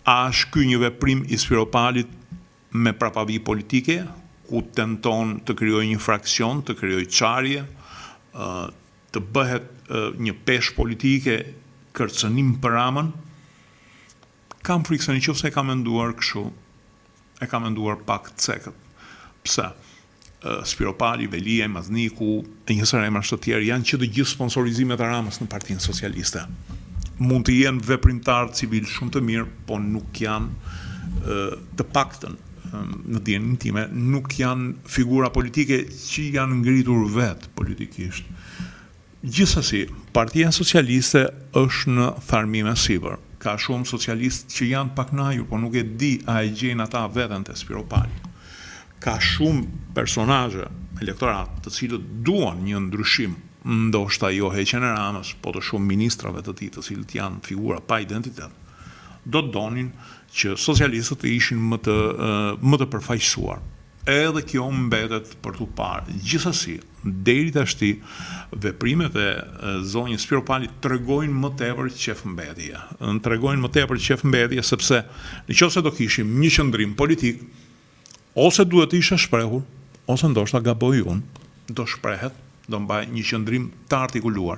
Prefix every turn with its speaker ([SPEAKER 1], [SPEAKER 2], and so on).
[SPEAKER 1] A është ky një veprim i Spiropalit me prapavi politike, ku tenton të krijojë një fraksion, të krijojë çarje, të bëhet një peshë politike kërcënim për Ramën? Kam frikë se nëse e ka menduar kështu, e ka menduar pak cekët. Pse? Spiropali, Velia, Mazniku e një sër emrash të tjerë janë që të gjithë sponsorizimet e Ramës në Partinë Socialiste. Mund të jenë veprimtar civil shumë të mirë, po nuk janë të paktën në dijenin time, nuk janë figura politike që janë ngritur vetë politikisht. Gjithsesi, Partia Socialiste është në tharmime sipër. Ka shumë socialistë që janë pak najur, po nuk e di a e gjejnë ata veten te Spiropali. Ka shumë personazhe elektorat të cilët duan një ndryshim, ndoshta jo heqjen e Ramës, po të shumë ministrave të tij, të cilët janë figura pa identitet. Do të donin që socialistët të ishin më të përfaqësuar. Edhe kjo mbetet për tu parë. Gjithsesi, deri tashti veprimet e zonjës Spiropali tregojnë më tepër qefmbetje. Tregojnë më tepër qefmbetje sepse nëse do kishim një qëndrim politik, ose duhet të ishe shprehur, ose ndoshta gaboj unë, do shprehet, do mbaj një qëndrim të artikuluar.